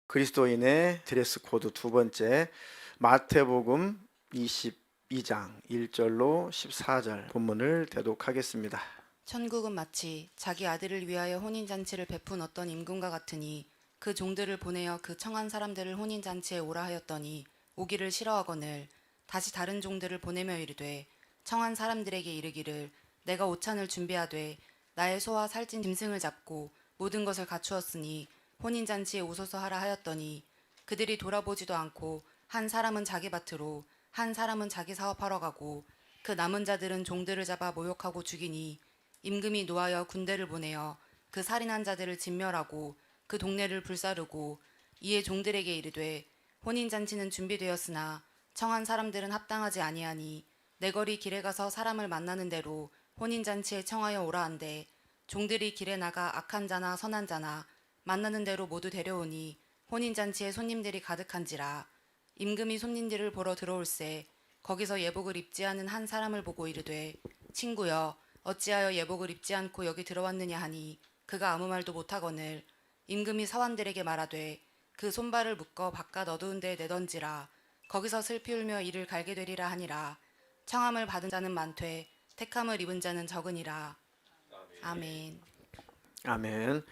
그리스도인의 드레스 코드 두 번째, 마태복음 22장 1절로 14절 본문을 대독하겠습니다. 천국은 마치 자기 아들을 위하여 혼인잔치를 베푼 어떤 임금과 같으니 그 종들을 보내어 그 청한 사람들을 혼인잔치에 오라 하였더니 오기를 싫어하거늘 다시 다른 종들을 보내며 이르되 청한 사람들에게 이르기를 내가 오찬을 준비하되 나의 소와 살찐 짐승을 잡고 모든 것을 갖추었으니 혼인잔치에 오소서 하라 하였더니 그들이 돌아보지도 않고 한 사람은 자기 밭으로 한 사람은 자기 사업하러 가고 그 남은 자들은 종들을 잡아 모욕하고 죽이니 임금이 노하여 군대를 보내어 그 살인한 자들을 진멸하고 그 동네를 불사르고 이에 종들에게 이르되 혼인잔치는 준비되었으나 청한 사람들은 합당하지 아니하니 내 거리 길에 가서 사람을 만나는 대로 혼인잔치에 청하여 오라 한대 종들이 길에 나가 악한 자나 선한 자나 만나는 대로 모두 데려오니 혼인잔치에 손님들이 가득한지라. 임금이 손님들을 보러 들어올세 거기서 예복을 입지 않은 한 사람을 보고 이르되 친구여 어찌하여 예복을 입지 않고 여기 들어왔느냐 하니 그가 아무 말도 못하거늘 임금이 사환들에게 말하되 그 손발을 묶어 바깥 어두운 데에 내던지라. 거기서 슬피 울며 이를 갈게 되리라 하니라. 청함을 받은 자는 많되 택함을 입은 자는 적으니라. 아멘. 아멘.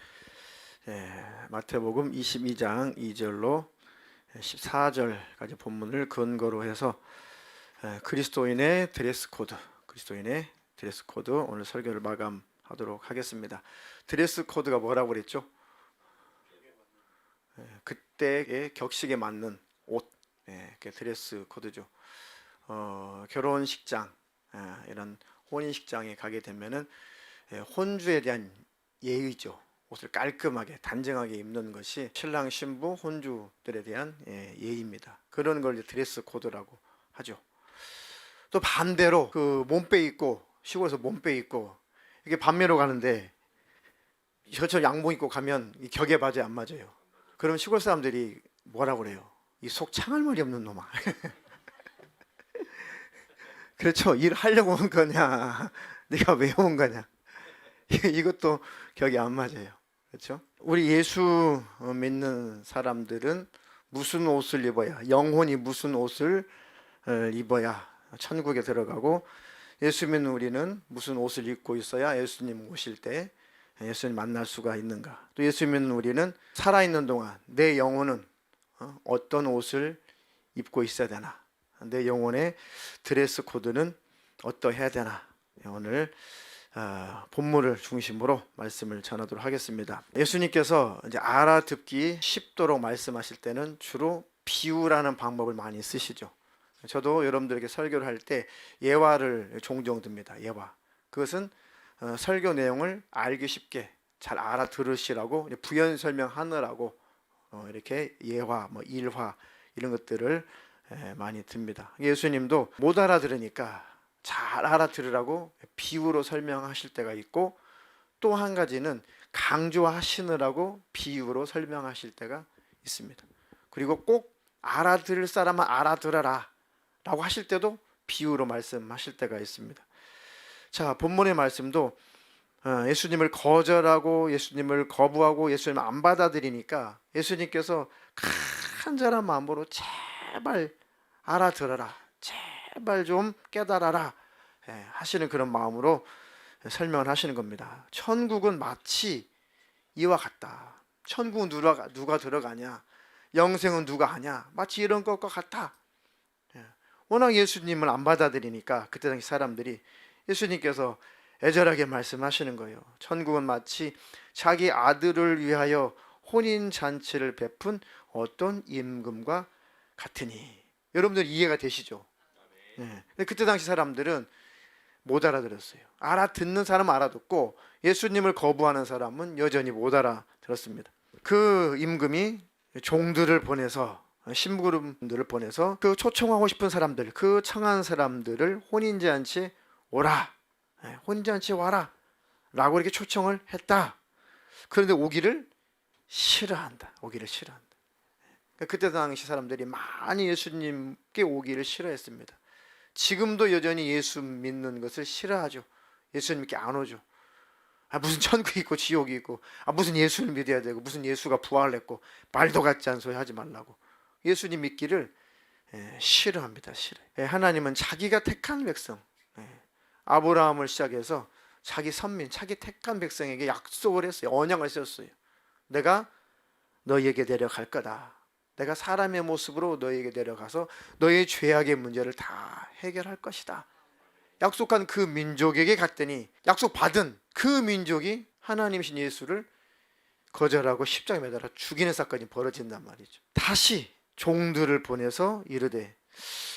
마태복음 22장 2절로 14절까지 본문을 근거로 해서 그리스도인의 드레스 코드 오늘 설교를 마감하도록 하겠습니다. 드레스 코드가 뭐라고 그랬죠? 그때의 격식에 맞는 옷, 그게 드레스 코드죠. 결혼식장, 이런 혼인식장에 가게 되면은 혼주에 대한 예의죠. 옷을 깔끔하게 단정하게 입는 것이 신랑 신부 혼주들에 대한 예의입니다. 그런 걸 드레스 코드라고 하죠. 또 반대로 그 몸빼 입고 시골에서 몸빼 입고 이게 밤매로 가는데 저처럼 양복 입고 가면 이 격에 바지 안 맞아요. 그럼 시골 사람들이 뭐라고 그래요? 이 속 창알머리 없는 놈아. 그렇죠. 일하려고 온 거냐? 네가 왜 온 거냐? 이것도 격이 안 맞아요. 그렇죠? 우리 예수 믿는 사람들은 무슨 옷을 입어야, 영혼이 무슨 옷을 입어야 천국에 들어가고, 예수 믿는 우리는 무슨 옷을 입고 있어야 예수님 오실 때 예수님 만날 수가 있는가? 또 예수 믿는 우리는 살아있는 동안 내 영혼은 어떤 옷을 입고 있어야 되나? 내 영혼의 드레스 코드는 어떠해야 되나? 오늘 본문을 중심으로 말씀을 전하도록 하겠습니다. 예수님께서 이제 알아듣기 쉽도록 말씀하실 때는 주로 비유라는 방법을 많이 쓰시죠. 저도 여러분들에게 설교를 할 때 예화를 종종 듭니다. 예화. 그것은 설교 내용을 알기 쉽게 잘 알아들으시라고 부연 설명하느라고 이렇게 예화, 일화 이런 것들을 많이 듭니다. 예수님도 못 알아들으니까 잘 알아들으라고 비유로 설명하실 때가 있고, 또 한 가지는 강조하시느라고 비유로 설명하실 때가 있습니다. 그리고 꼭 알아들을 사람은 알아들어라 라고 하실 때도 비유로 말씀하실 때가 있습니다. 자, 본문의 말씀도 예수님을 거절하고 예수님을 거부하고 예수님을 안 받아들이니까 예수님께서 간절한 마음으로 제발 알아들어라, 제발 좀 깨달아라 하시는 그런 마음으로 설명을 하시는 겁니다. 천국은 마치 이와 같다. 천국은 누가 들어가냐? 영생은 누가 하냐? 마치 이런 것과 같다. 워낙 예수님을 안 받아들이니까 그때 당시 사람들이 예수님께서 애절하게 말씀하시는 거예요. 천국은 마치 자기 아들을 위하여 혼인잔치를 베푼 어떤 임금과 같으니. 여러분들 이해가 되시죠? 근데 그때 당시 사람들은 못 알아들었어요. 알아듣는 사람은 알아듣고 예수님을 거부하는 사람은 여전히 못 알아들었습니다. 그 임금이 종들을 보내서, 심부름들을 보내서 그 초청하고 싶은 사람들, 그 청한 사람들을 혼인잔치에 오라, 혼인잔치에 와라 라고 이렇게 초청을 했다. 그런데 오기를 싫어한다. 그때 당시 사람들이 많이 예수님께 오기를 싫어했습니다. 지금도 여전히 예수 믿는 것을 싫어하죠. 예수님께 안 오죠. 무슨 천국이 있고 지옥이 있고, 무슨 예수를 믿어야 되고, 무슨 예수가 부활했고, 말도 같지 않은 소리 하지 말라고. 예수님 믿기를 싫어합니다. 싫어. 하나님은 자기가 택한 백성, 아브라함을 시작해서 자기 선민, 자기 택한 백성에게 약속을 했어요. 언약을 세웠어요. 내가 너희에게 내려갈 거다. 내가 사람의 모습으로 너희에게 내려가서 너희의 죄악의 문제를 다 해결할 것이다. 약속한 그 민족에게 갔더니 약속받은 그 민족이 하나님이신 예수를 거절하고 십자가에 매달아 죽이는 사건이 벌어진단 말이죠. 다시 종들을 보내서 이르되,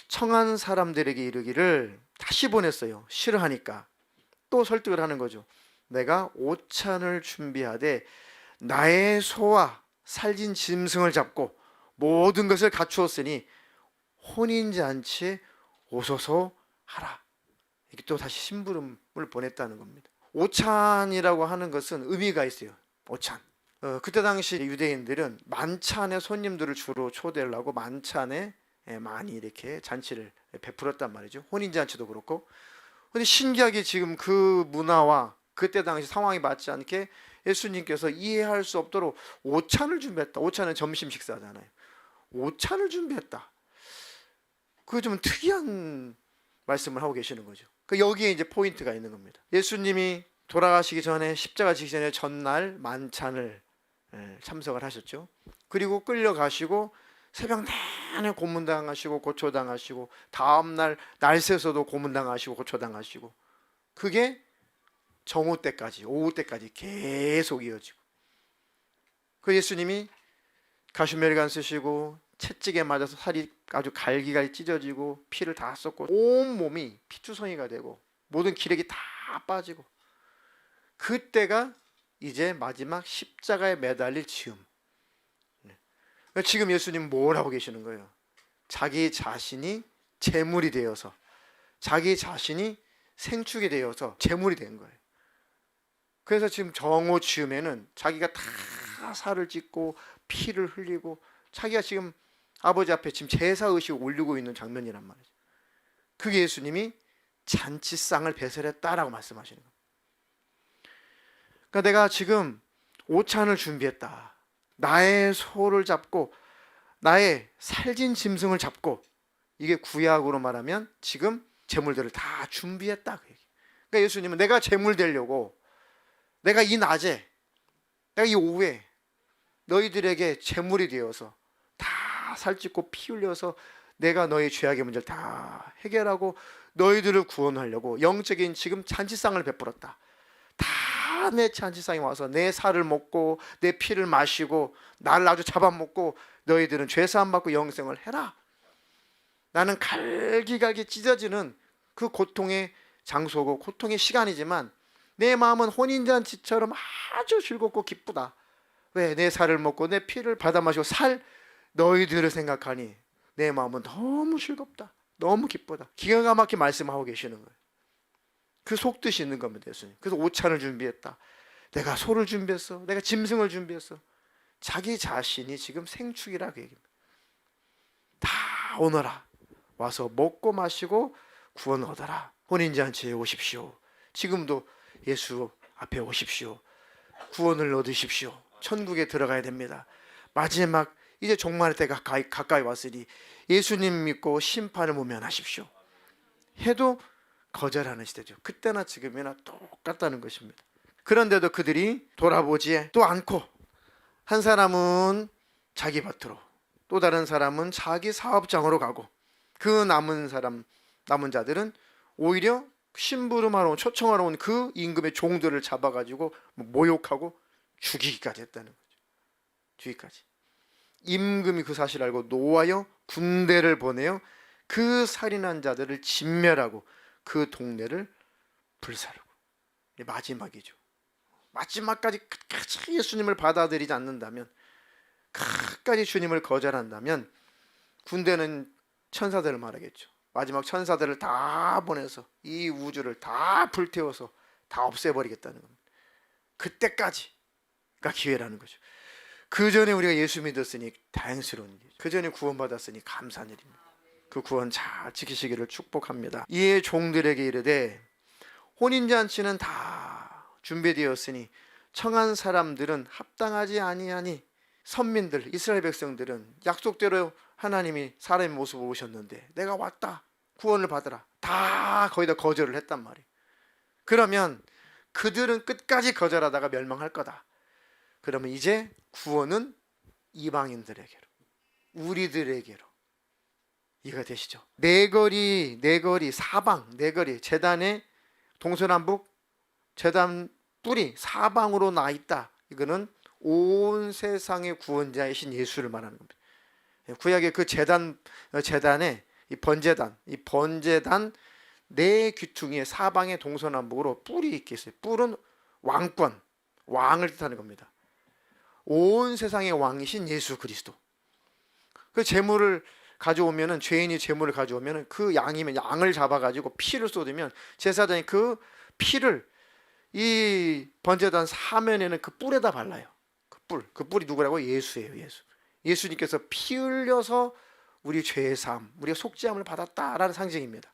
청한 사람들에게 이르기를, 다시 보냈어요. 싫어하니까 또 설득을 하는 거죠. 내가 오찬을 준비하되 나의 소와 살진 짐승을 잡고 모든 것을 갖추었으니 혼인잔치에 오소서 하라. 이게 또 다시 심부름을 보냈다는 겁니다. 오찬이라고 하는 것은 의미가 있어요. 오찬. 그때 당시 유대인들은 만찬에 손님들을 주로 초대를 하고 만찬에 많이 이렇게 잔치를 베풀었단 말이죠. 혼인잔치도 그렇고. 근데 신기하게 지금 그 문화와 그때 당시 상황이 맞지 않게 예수님께서 이해할 수 없도록 오찬을 준비했다. 오찬은 점심 식사잖아요. 오찬을 준비했다. 그거 좀 특이한 말씀을 하고 계시는 거죠. 여기에 이제 포인트가 있는 겁니다. 예수님이 돌아가시기 전에, 십자가 지기 전에 전날 만찬을 참석을 하셨죠. 그리고 끌려가시고 새벽 내내 고문당하시고 고초당하시고, 다음날 날 새서도 고문당하시고 고초당하시고, 그게 정오 때까지, 오후 때까지 계속 이어지고, 그 예수님이 가시멜간 쓰시고 채찍에 맞아서 살이 아주 갈기갈기 찢어지고 피를 다 쏟고 온몸이 피투성이가 되고 모든 기력이 다 빠지고, 그때가 이제 마지막 십자가에 매달릴 즈음. 지금 예수님 뭘 하고 계시는 거예요? 자기 자신이 제물이 되어서, 자기 자신이 생축이 되어서 제물이 된 거예요. 그래서 지금 정오 즈음에는 자기가 다 살을 찢고 피를 흘리고 자기가 지금 아버지 앞에 지금 제사의식을 올리고 있는 장면이란 말이죠. 그게 예수님이 잔치상을 배설했다라고 말씀하시는 거예요. 그러니까 내가 지금 오찬을 준비했다. 나의 소를 잡고 나의 살진 짐승을 잡고, 이게 구약으로 말하면 지금 제물들을 다 준비했다 그 얘기. 그러니까 예수님은 내가 제물 되려고, 내가 이 낮에, 내가 이 오후에 너희들에게 제물이 되어서 다 살찢고 피 흘려서 내가 너희 죄악의 문제를 다 해결하고 너희들을 구원하려고 영적인 지금 잔치상을 베풀었다. 다 내 잔치상에 와서 내 살을 먹고 내 피를 마시고 나를 아주 잡아먹고 너희들은 죄사함 받고 영생을 해라. 나는 갈기갈기 찢어지는 그 고통의 장소고 고통의 시간이지만 내 마음은 혼인잔치처럼 아주 즐겁고 기쁘다. 왜? 내 살을 먹고 내 피를 받아 마시고 살 너희들을 생각하니 내 마음은 너무 즐겁다. 너무 기쁘다. 기가 막히게 말씀하고 계시는 거예요. 그 속뜻이 있는 겁니다, 예수님. 그래서 오찬을 준비했다. 내가 소를 준비했어. 내가 짐승을 준비했어. 자기 자신이 지금 생축이라 그 얘기입니다. 다 오너라. 와서 먹고 마시고 구원 얻어라. 혼인잔치에 오십시오. 지금도 예수 앞에 오십시오. 구원을 얻으십시오. 천국에 들어가야 됩니다. 마지막 이제 종말의 때가 가까이 왔으니 예수님 믿고 심판을 모면하십시오. 해도 거절하는 시대죠. 그때나 지금이나 똑같다는 것입니다. 그런데도 그들이 돌아보지 또 않고, 한 사람은 자기 밭으로, 또 다른 사람은 자기 사업장으로 가고, 그 남은 자들은 오히려 심부름하러 온, 초청하러 온 그 임금의 종들을 잡아가지고 모욕하고 죽이기까지 했다는 거죠. 죽이기까지. 임금이 그 사실을 알고 노하여 군대를 보내어 그 살인한 자들을 진멸하고 그 동네를 불사르고. 마지막이죠. 마지막까지 끝까지 예수님을 받아들이지 않는다면, 끝까지 주님을 거절한다면 군대는 천사들을 말하겠죠. 마지막 천사들을 다 보내서 이 우주를 다 불태워서 다 없애버리겠다는 겁니다. 그때까지가 기회라는 거죠. 그 전에 우리가 예수 믿었으니 다행스러운 일이죠. 그 전에 구원받았으니 감사한 일입니다. 그 구원 잘 지키시기를 축복합니다. 이에 종들에게 이르되 혼인잔치는 다 준비되었으니 청한 사람들은 합당하지 아니하니 선민들 이스라엘 백성들은 약속대로 하나님이 사람의 모습을 오셨는데 내가 왔다 구원을 받으라 다 거의 다 거절을 했단 말이에요. 그러면 그들은 끝까지 거절하다가 멸망할 거다. 그러면 이제 구원은 이방인들에게로 우리들에게로 이해가 되시죠? 네거리 사방 네거리 제단의 동서남북 제단 뿔이 사방으로 나 있다. 이거는 온 세상의 구원자이신 예수를 말하는 겁니다. 구약의 그 제단에 이 번제단 네 귀퉁이의 사방의 동서남북으로 뿔이 있겠어요. 뿔은 왕권, 왕을 뜻하는 겁니다. 온 세상의 왕이신 예수 그리스도. 그 제물을 가져오면은 죄인이 제물을 가져오면은 그 양이면 양을 잡아가지고 피를 쏟으면 제사장이 그 피를 이 번제단 사면에는 그 뿔에다 발라요. 그 뿔이 누구라고? 예수예요. 예수님께서 피 흘려서 우리 죄의 사함, 우리가 속죄함을 받았다라는 상징입니다.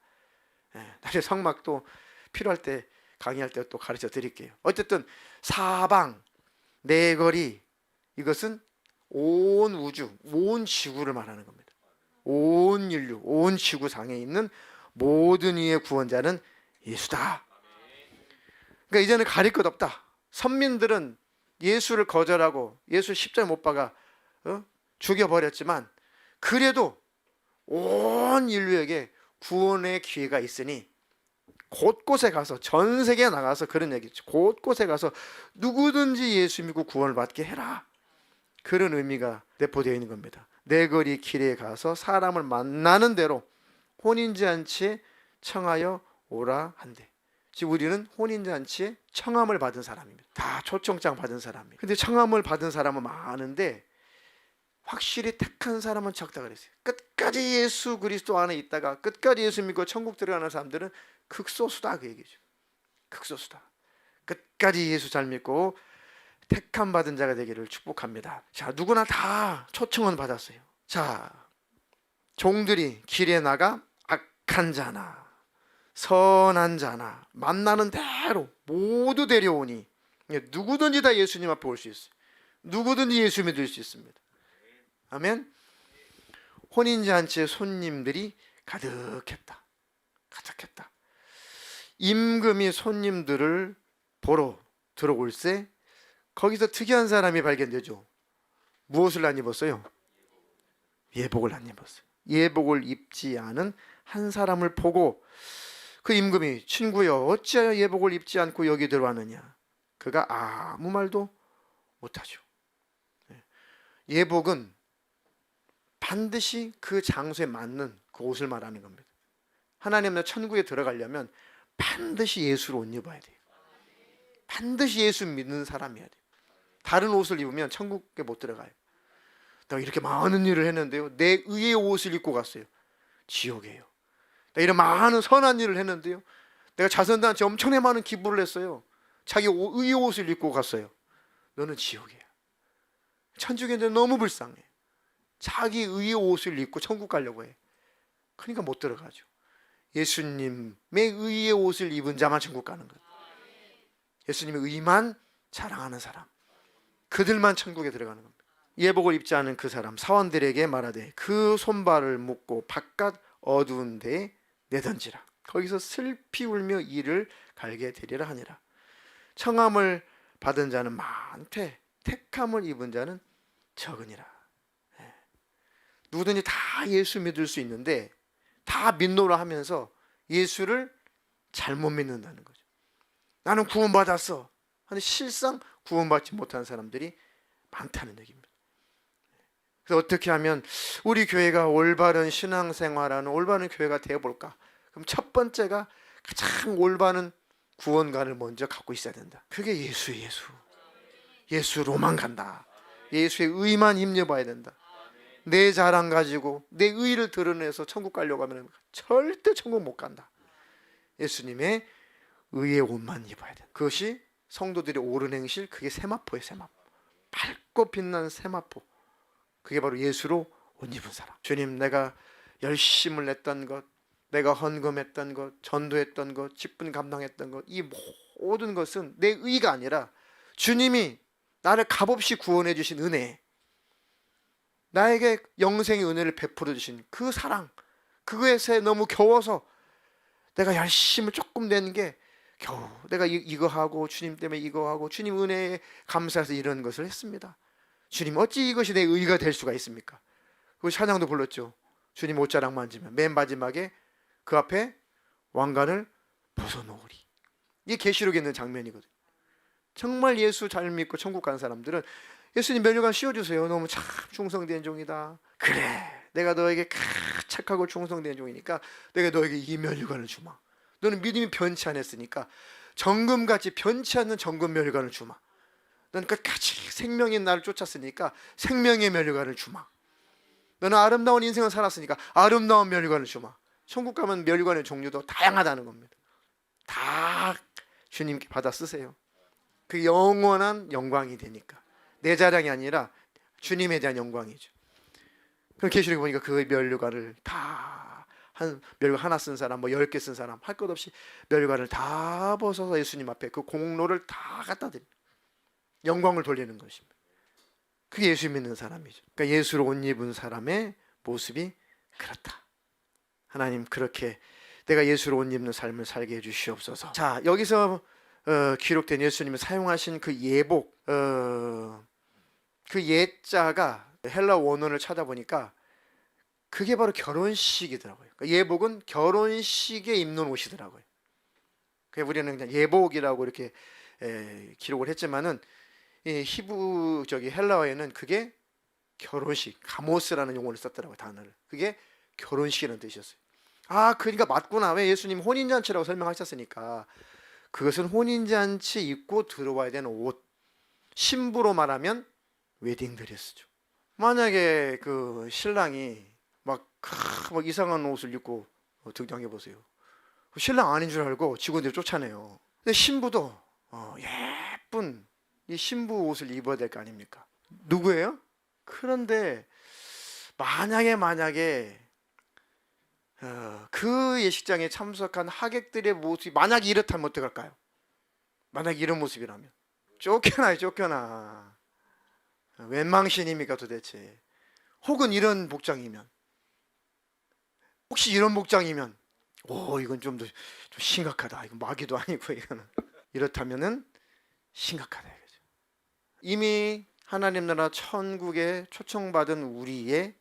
나중에 성막도 필요할 때 강의할 때 또 가르쳐 드릴게요. 어쨌든 사방 네거리 이것은 온 우주, 온 지구를 말하는 겁니다. 온 인류, 온 지구상에 있는 모든 이의 구원자는 예수다. 그러니까 이제는 가릴 것 없다. 선민들은 예수를 거절하고 예수 십자가에 못 박아 죽여버렸지만 그래도 온 인류에게 구원의 기회가 있으니 곳곳에 가서 전 세계에 나가서 그런 얘기죠. 곳곳에 가서 누구든지 예수 믿고 구원을 받게 해라. 그런 의미가 내포되어 있는 겁니다. 내 거리 길에 가서 사람을 만나는 대로 혼인잔치에 청하여 오라 한대. 지금 우리는 혼인잔치에 청함을 받은 사람입니다. 다 초청장 받은 사람이에요. 근데 청함을 받은 사람은 많은데 확실히 택한 사람은 적다 그랬어요. 끝까지 예수 그리스도 안에 있다가 끝까지 예수 믿고 천국 들어가는 사람들은 극소수다 그 얘기죠. 극소수다. 끝까지 예수 잘 믿고 택함 받은 자가 되기를 축복합니다. 자, 누구나 다 초청은 받았어요. 자, 종들이 길에 나가 악한 자나 선한 자나 만나는 대로 모두 데려오니 누구든지 다 예수님 앞에 올 수 있어요. 누구든지 예수 믿을 수 있습니다. 아멘. 혼인잔치의 손님들이 가득했다. 임금이 손님들을 보러 들어올세 거기서 특이한 사람이 발견되죠. 무엇을 안 입었어요? 예복을 안 입었어요. 예복을 입지 않은 한 사람을 보고 그 임금이 친구여 어찌하여 예복을 입지 않고 여기 들어왔느냐. 그가 아무 말도 못하죠. 예복은 반드시 그 장소에 맞는 그 옷을 말하는 겁니다. 하나님의 천국에 들어가려면 반드시 예수로 옷 입어야 돼요. 반드시 예수 믿는 사람이어야 돼요. 다른 옷을 입으면 천국에 못 들어가요. 내가 이렇게 많은 일을 했는데요, 내 의의 옷을 입고 갔어요. 지옥이에요. 내가 이런 많은 선한 일을 했는데요, 내가 자선단체 엄청나게 많은 기부를 했어요. 자기 의의 옷을 입고 갔어요. 너는 지옥이야. 천주교인들은 너무 불쌍해. 자기 의의 옷을 입고 천국 가려고 해. 그러니까 못 들어가죠. 예수님의 의의 옷을 입은 자만 천국 가는 거예요. 예수님의 의만 자랑하는 사람, 그들만 천국에 들어가는 겁니다. 예복을 입지 않은 그 사람 사원들에게 말하되 그 손발을 묶고 바깥 어두운 데에 내던지라. 거기서 슬피 울며 이를 갈게 되리라 하니라. 청함을 받은 자는 많되 택함을 입은 자는 적으니라. 누구든지 다 예수 믿을 수 있는데 다 믿노라 하면서 예수를 잘못 믿는다는 거죠. 나는 구원받았어. 근데 실상 구원받지 못한 사람들이 많다는 얘기입니다. 그래서 어떻게 하면 우리 교회가 올바른 신앙생활하는 올바른 교회가 되어볼까? 그럼 첫 번째가 가장 올바른 구원관을 먼저 갖고 있어야 된다. 그게 예수예요. 예수로만 간다. 예수의 의만 힘입어야 된다. 내 자랑 가지고 내 의를 드러내서 천국 가려고 하면 절대 천국 못 간다. 예수님의 의의 옷만 입어야 된다. 그것이 성도들의 옳은 행실, 그게 세마포예요. 세마포. 밝고 빛난 세마포. 그게 바로 예수로 옷 입은 사람. 주님, 내가 열심을 냈던 것, 내가 헌금했던 것, 전도했던 것, 직분 감당했던 것, 이 모든 것은 내 의가 아니라 주님이 나를 값없이 구원해 주신 은혜, 나에게 영생의 은혜를 베풀어 주신 그 사랑, 그것에 너무 겨워서 내가 열심을 조금 낸 게 겨우 내가 이거 하고 주님 때문에 이거 하고 주님 은혜에 감사해서 이런 것을 했습니다. 주님, 어찌 이것이 내 의가 될 수가 있습니까? 그 찬양도 불렀죠. 주님 옷자락 만지면 맨 마지막에 그 앞에 왕관을 벗어놓으리. 이게 계시록에 있는 장면이거든요. 정말 예수 잘 믿고 천국 간 사람들은 예수님 면류관 씌워주세요. 너무 참 충성된 종이다. 그래, 내가 너에게 착하고 충성된 종이니까 내가 너에게 이 면류관을 주마. 너는 믿음이 변치 않았으니까 정금같이 변치 않는 정금 면류관을 주마. 너는 끝까지 생명인 나를 쫓았으니까 생명의 면류관을 주마. 너는 아름다운 인생을 살았으니까 아름다운 면류관을 주마. 천국 가면 면류관의 종류도 다양하다는 겁니다. 다 주님께 받아 쓰세요. 그 영원한 영광이 되니까. 내 자랑이 아니라 주님에 대한 영광이죠. 그럼 계시록에 보니까 그 면류관을 다, 한 면류관 하나 쓴 사람, 뭐 10개 쓴 사람, 할 것 없이 면류관을 다 벗어서 예수님 앞에 그 공로를 다 갖다 드립니다. 영광을 돌리는 것입니다. 그게 예수 믿는 사람이죠. 그러니까 예수를 옷 입은 사람의 모습이 그렇다. 하나님, 그렇게 내가 예수를 옷 입는 삶을 살게 해주시옵소서. 자, 여기서 기록된 예수님이 사용하신 그 예복, 그 예자가 헬라 원어를 찾아보니까 그게 바로 결혼식이더라고요. 그러니까 예복은 결혼식에 입는 옷이더라고요. 우리는 그냥 예복이라고 이렇게 기록을 했지만은 이 히브 헬라어에는 그게 결혼식, 가모스라는 용어를 썼더라고요. 단어를. 그게 결혼식이라는 뜻이었어요. 아, 그러니까 맞구나. 왜 예수님 혼인잔치라고 설명하셨으니까 그것은 혼인잔치 입고 들어와야 되는 옷. 신부로 말하면 웨딩드레스죠. 만약에 그 신랑이 막 이상한 옷을 입고 등장해 보세요. 신랑 아닌 줄 알고 직원들이 쫓아내요. 근데 신부도 예쁜 이 신부 옷을 입어야 될 거 아닙니까? 누구예요? 그런데 만약에 그 예식장에 참석한 하객들의 모습이 만약에 이렇다면 어떡할까요? 만약에 이런 모습이라면 쫓겨나. 웬 망신입니까 도대체? 혹은 이런 복장이면, 혹시 이런 복장이면 이건 좀 심각하다. 이건 마귀도 아니고 이거는 이렇다면은 심각하다 이거죠. 이미 하나님 나라 천국에 초청받은 우리의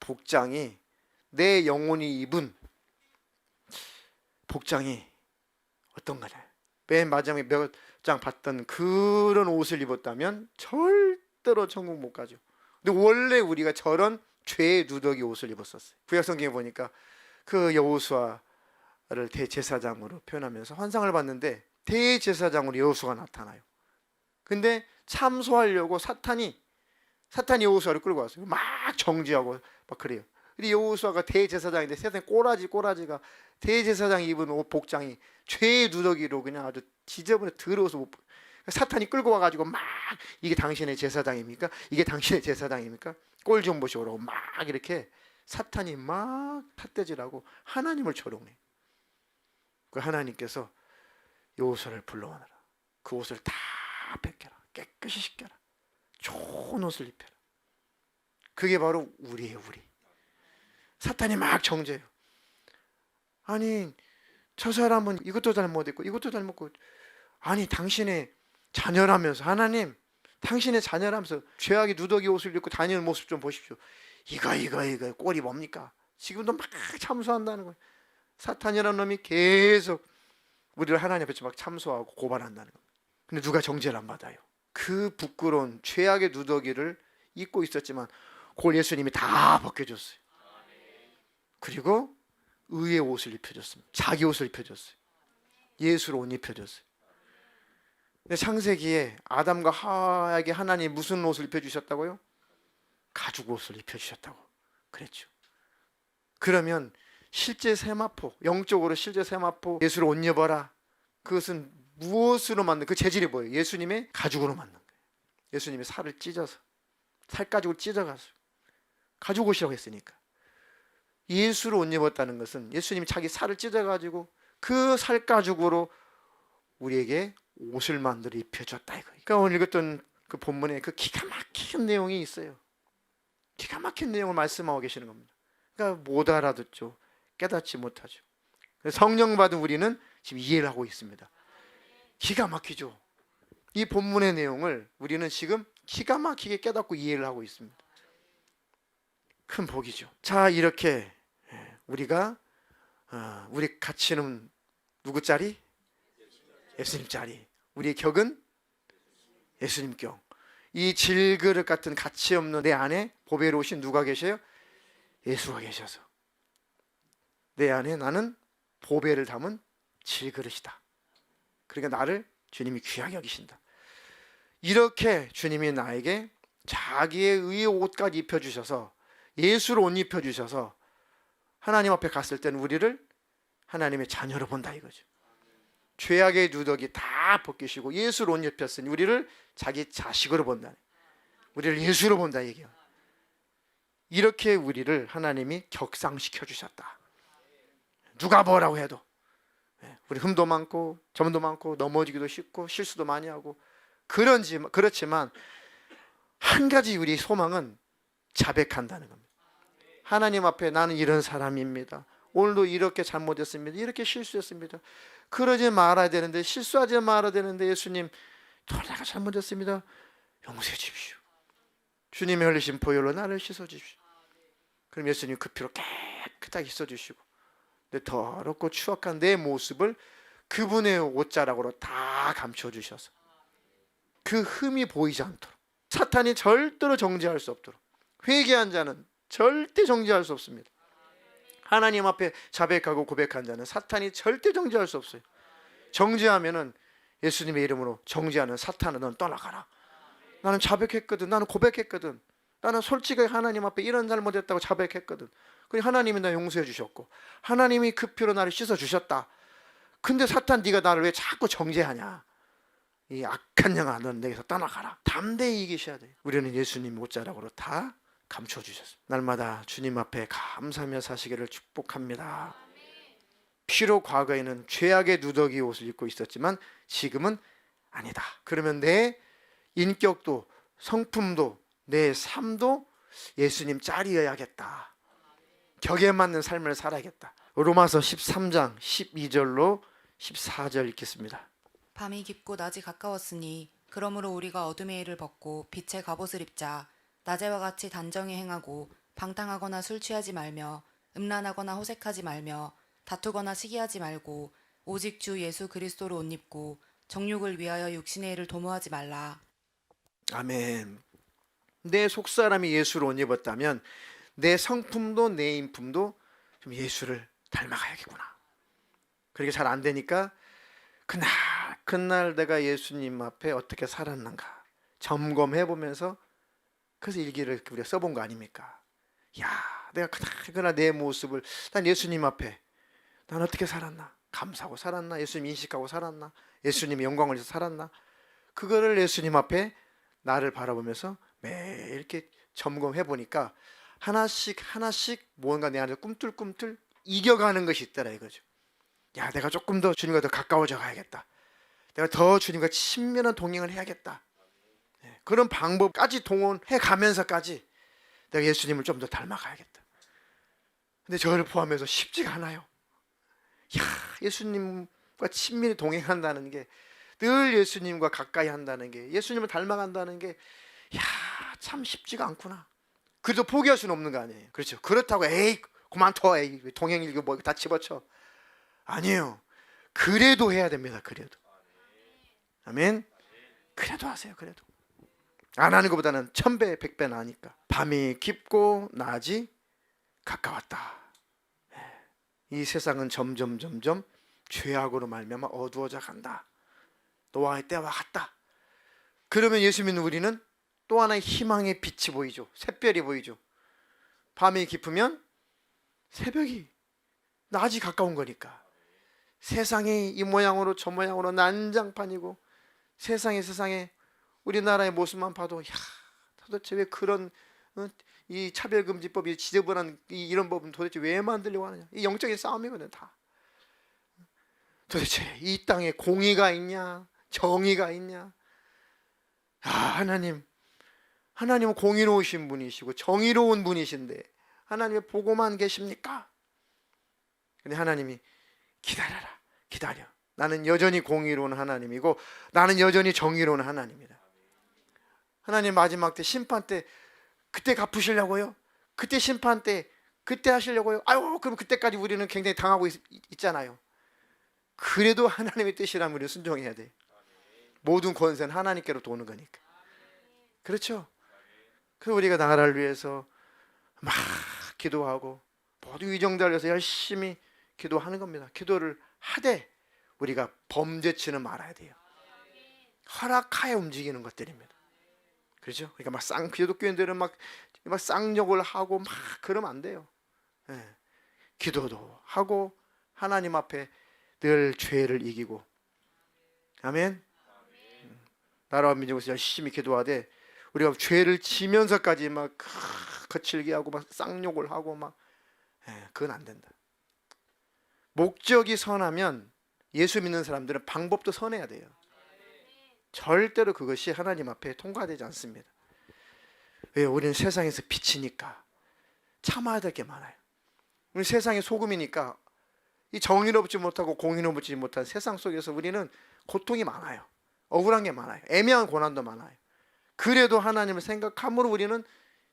복장이, 내 영혼이 입은 복장이 어떤 거냐? 맨 마지막에 몇 장 봤던 그런 옷을 입었다면 절대로 천국 못 가죠. 근데 원래 우리가 저런 죄의 누더기 옷을 입었었어요. 구약 성경에 보니까 그 여호수아를 대제사장으로 표현하면서 환상을 봤는데 대제사장으로 여호수아가 나타나요. 근데 참소하려고 사탄이 여호수아를 끌고 왔어요. 막 정죄하고 막 그래요. 근데 여호수아가 대제사장인데 세상에 꼬라지가 대제사장이 입은 옷 복장이 죄의 누더기로 그냥 아주 지저분해 더러워서 못. 사탄이 끌고 와가지고 막 이게 당신의 제사장입니까? 이게 당신의 제사장입니까? 꼴 좀 보시오라고 막 이렇게 사탄이 막 삿대질하고 하나님을 조롱해. 그 하나님께서 여호수아를 불러오너라. 그 옷을 다 벗겨라. 깨끗이 씻겨라. 좋은 옷을 입혀라. 그게 바로 우리예요, 우리. 사탄이 막 정죄해요. 아니, 저 사람은 이것도 잘못했고 이것도 잘못했고, 아니 당신의 자녀라면서, 하나님 당신의 자녀라면서 죄악의 누더기 옷을 입고 다니는 모습 좀 보십시오. 이거 꼴이 뭡니까? 지금도 막 참소한다는 거예요. 사탄이라는 놈이 계속 우리를 하나님 앞에 막 참소하고 고발한다는 거예요. 근데 누가 정죄를 안 받아요? 그 부끄러운 죄악의 누더기를 입고 있었지만 그걸 예수님이 다 벗겨줬어요. 그리고 의의 옷을 입혀줬습니다. 자기 옷을 입혀줬어요. 예수로 옷 입혀줬어요. 근데 창세기에 아담과 하와에게 하나님 무슨 옷을 입혀주셨다고요? 가죽 옷을 입혀주셨다고 그랬죠. 그러면 실제 세마포, 영적으로 실제 세마포 예수로 옷 입어라. 그것은 무엇으로 만든, 그 재질이 뭐예요? 예수님의 가죽으로 만든 거예요. 예수님이 살을 찢어서, 살 가죽을 찢어가서 가죽 옷이라고 했으니까. 예수를 옷 입었다는 것은 예수님이 자기 살을 찢어가지고 그 살 가죽으로 우리에게 옷을 만들어 입혀줬다 이거. 그러니까 오늘 읽었던 그 본문에 그 기가 막힌 내용이 있어요. 기가 막힌 내용을 말씀하고 계시는 겁니다. 그러니까 못 알아듣죠. 깨닫지 못하죠. 성령 받은 우리는 지금 이해를 하고 있습니다. 기가 막히죠. 이 본문의 내용을 우리는 지금 기가 막히게 깨닫고 이해를 하고 있습니다. 큰 복이죠. 자, 이렇게 우리가 우리 가치는 누구 짜리? 예수님 짜리. 우리의 격은 예수님 격. 이 질그릇 같은 가치 없는 내 안에 보배로우신 누가 계셔요? 예수가 계셔서 내 안에 나는 보배를 담은 질그릇이다. 그러니까 나를 주님이 귀하게 여기신다. 이렇게 주님이 나에게 자기의 의의 옷까지 입혀주셔서 예수를 옷 입혀주셔서 하나님 앞에 갔을 때는 우리를 하나님의 자녀로 본다 이거죠. 죄악의 누더기 다 벗기시고 예수를 옷 입혔으니 우리를 자기 자식으로 본다. 우리를 예수로 본다 얘기예요. 이렇게 우리를 하나님이 격상시켜 주셨다. 누가 뭐라고 해도 우리 흠도 많고 점도 많고 넘어지기도 쉽고 실수도 많이 하고 그렇지만 한 가지 우리 소망은 자백한다는 겁니다. 하나님 앞에 나는 이런 사람입니다. 오늘도 이렇게 잘못했습니다. 이렇게 실수했습니다. 그러지 말아야 되는데 실수하지 말아야 되는데 예수님 내가 잘못했습니다. 용서해 주십시오. 주님의 흘리신 보혈로 나를 씻어 주십시오. 그럼 예수님 그 피로 깨끗하게 씻어 주시고 내 더럽고 추악한 내 모습을 그분의 옷자락으로 다 감춰 주셔서 그 흠이 보이지 않도록 사탄이 절대로 정죄할 수 없도록 회개한 자는 절대 정죄할 수 없습니다. 하나님 앞에 자백하고 고백한 자는 사탄이 절대 정죄할 수 없어요. 정죄하면은 예수님의 이름으로 정죄하는 사탄은 넌 떠나가라. 나는 자백했거든. 나는 고백했거든. 나는 솔직하게 하나님 앞에 이런 잘못했다고 자백했거든. 그래 하나님이 나 용서해 주셨고 하나님이 그 피로 나를 씻어 주셨다. 근데 사탄 네가 나를 왜 자꾸 정죄하냐? 이 악한 영아 넌 내게서 떠나가라. 담대히 이기셔야 돼요. 우리는 예수님 옷자락으로 다 감춰주셨습니다. 날마다 주님 앞에 감사하며 사시기를 축복합니다. 피로 과거에는 죄악의 누더기 옷을 입고 있었지만 지금은 아니다. 그러면 내 인격도 성품도 내 삶도 예수님 짤이어야겠다. 격에 맞는 삶을 살아야겠다. 로마서 13장 12절로 14절 읽겠습니다. 밤이 깊고 낮이 가까웠으니 그러므로 우리가 어둠의 일을 벗고 빛의 갑옷을 입자. 낮에와 같이 단정히 행하고 방탕하거나 술 취하지 말며 음란하거나 호색하지 말며 다투거나 시기하지 말고 오직 주 예수 그리스도로 옷 입고 정욕을 위하여 육신의 일을 도모하지 말라. 아멘. 내 속사람이 예수를 옷 입었다면 내 성품도 내 인품도 좀 예수를 닮아가야겠구나. 그렇게 잘 안 되니까 그날 내가 예수님 앞에 어떻게 살았는가 점검해 보면서 그래서 일기를 우리가 써본 거 아닙니까? 야, 내가 그날 내 모습을 난 예수님 앞에 난 어떻게 살았나? 감사하고 살았나? 예수님 인식하고 살았나? 예수님의 영광을 위해서 살았나? 그거를 예수님 앞에 나를 바라보면서 매일 이렇게 점검해 보니까 하나씩 뭔가 내 안에 꿈틀꿈틀 이겨가는 것이 있더라 이거죠. 야, 내가 조금 더 주님과 더 가까워져 가야겠다. 내가 더 주님과 친밀한 동행을 해야겠다. 그런 방법까지 동원해 가면서까지 내가 예수님을 좀 더 닮아가야겠다. 근데 저를 포함해서 쉽지가 않아요. 야, 예수님과 친밀히 동행한다는 게 늘 예수님과 가까이 한다는 게 예수님을 닮아간다는 게 야, 참 쉽지가 않구나. 그래도 포기할 수는 없는 거 아니에요. 그렇죠. 그렇다고 에이 그만둬 에이 동행 일기 뭐 다 집어쳐. 아니에요. 그래도 해야 됩니다. 그래도. 아멘. 그래도 하세요. 그래도. 안 하는 것보다는 1000배 100배 나으니까. 밤이 깊고 낮이 가까웠다. 이 세상은 점점 죄악으로 말미암아 어두워져 간다. 노아의 때와 같다. 그러면 예수 믿는 우리는 또 하나의 희망의 빛이 보이죠. 샛별이 보이죠. 밤이 깊으면 새벽이 낮이 가까운 거니까. 세상이 이 모양으로 저 모양으로 난장판이고 세상에 우리나라의 모습만 봐도 야 도대체 왜 그런 이 차별금지법이 지저분한 이런 법은 도대체 왜 만들려고 하느냐? 이 영적인 싸움이거든 다. 도대체 이 땅에 공의가 있냐? 정의가 있냐? 하나님은 공의로우신 분이시고 정의로운 분이신데 하나님이 보고만 계십니까? 근데 하나님이 기다려라, 기다려. 나는 여전히 공의로운 하나님이고 나는 여전히 정의로운 하나님이다. 하나님 마지막 때 심판 때 그때 갚으시려고요? 그때 심판 때 그때 하시려고요? 아유, 그럼 그때까지 우리는 굉장히 당하고 있잖아요. 그래도 하나님의 뜻이라면 우리는 순종해야 돼. 모든 권세는 하나님께로부터 오는 거니까. 그렇죠? 그래서 우리가 나라를 위해서 막 기도하고 모든 위정자를 위해서 열심히 기도하는 겁니다. 기도를 하되 우리가 범죄치는 말아야 돼요. 허락하에 움직이는 것들입니다. 그렇죠? 그러니까 막 기독교인들은 막 쌍욕을 하고 막 그러면 안 돼요. 예. 기도도 하고 하나님 앞에 늘 죄를 이기고, 아멘. 나라와 민족에서 열심히 기도하되 우리가 죄를 지면서까지 막 거칠게 하고 막 쌍욕을 하고 막, 그건 안 된다. 목적이 선하면 예수 믿는 사람들은 방법도 선해야 돼요. 절대로 그것이 하나님 앞에 통과되지 않습니다. 왜요? 우리는 세상에서 빛이니까 참아야 될 게 많아요. 우리 세상의 소금이니까 이 정의롭지 못하고 공의롭지 못한 세상 속에서 우리는 고통이 많아요. 억울한 게 많아요. 애매한 고난도 많아요. 그래도 하나님을 생각함으로 우리는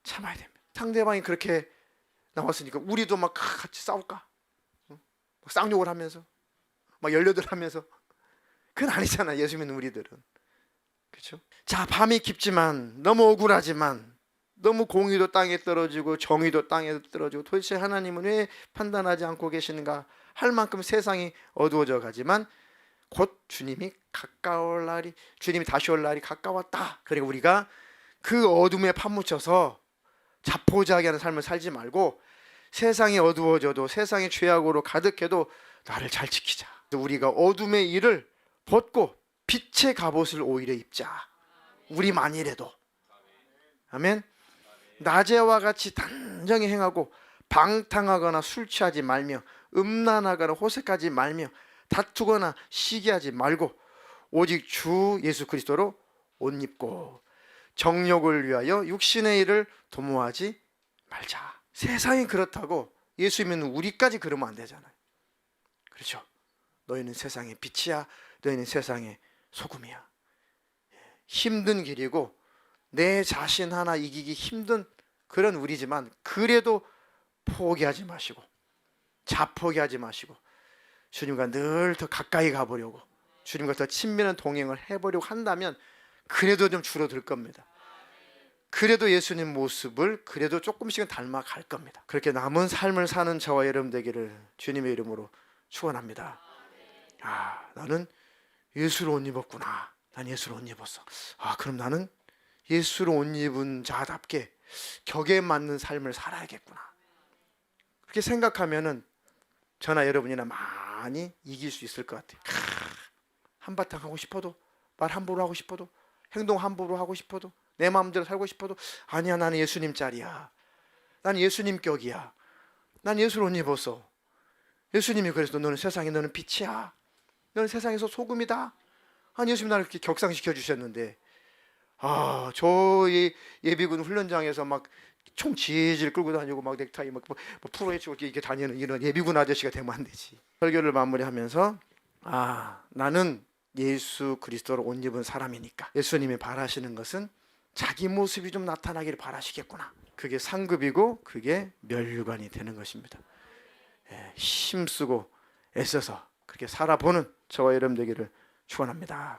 참아야 됩니다. 상대방이 그렇게 나왔으니까 우리도 막 같이 싸울까? 막 쌍욕을 하면서 막 연료들 하면서, 그건 아니잖아. 예수 믿는 우리들은. 그렇죠? 자, 밤이 깊지만 너무 억울하지만 너무 공의도 땅에 떨어지고 정의도 땅에 떨어지고 도대체 하나님은 왜 판단하지 않고 계시는가 할 만큼 세상이 어두워져 가지만 곧 주님이 다시 올 날이 가까웠다. 그러니까 우리가 그 어둠에 파묻혀서 자포자기하게 하는 삶을 살지 말고 세상이 어두워져도 세상이 죄악으로 가득해도 나를 잘 지키자. 우리가 어둠의 일을 벗고 빛의 갑옷을 오히려 입자. 우리만이라도. 아멘. 낮에와 같이 단정히 행하고 방탕하거나 술 취하지 말며 음란하거나 호색하지 말며 다투거나 시기하지 말고 오직 주 예수 그리스도로 옷 입고 정욕을 위하여 육신의 일을 도모하지 말자. 세상이 그렇다고 예수 믿는 우리까지 그러면 안 되잖아요. 그렇죠? 너희는 세상의 빛이야. 너희는 세상의 소금이야. 힘든 길이고 내 자신 하나 이기기 힘든 그런 우리지만 그래도 포기하지 마시고 자포기하지 마시고 주님과 늘 더 가까이 가보려고 주님과 더 친밀한 동행을 해보려고 한다면 그래도 좀 줄어들 겁니다. 그래도 예수님 모습을 그래도 조금씩은 닮아갈 겁니다. 그렇게 남은 삶을 사는 저와 여러분 되기를 주님의 이름으로 축원합니다. 나는 예수를 옷 입었구나. 난 예수를 옷 입었어. 그럼 나는 예수를 옷 입은 자답게 격에 맞는 삶을 살아야겠구나. 그렇게 생각하면은 저나 여러분이나 많이 이길 수 있을 것 같아요. 한바탕 하고 싶어도, 말 함부로 하고 싶어도, 행동 함부로 하고 싶어도, 내 마음대로 살고 싶어도 아니야, 나는 예수님 짤이야. 난 예수님 격이야. 난 예수를 옷 입었어. 예수님이 그래서 너는 세상에 너는 빛이야. 너는 세상에서 소금이다. 아니 예수님 나를 이렇게 격상시켜 주셨는데 저 예비군 훈련장에서 막 총 질질 끌고 다니고 막 넥타이 막 풀어헤치고 이렇게 다니는 이런 예비군 아저씨가 되면 안 되지. 설교를 마무리하면서 나는 예수 그리스도로 옷 입은 사람이니까 예수님이 바라시는 것은 자기 모습이 좀 나타나기를 바라시겠구나. 그게 상급이고 그게 면류관이 되는 것입니다. 힘쓰고 애써서 그렇게 살아보는 저와 여러분 되기를 축원합니다.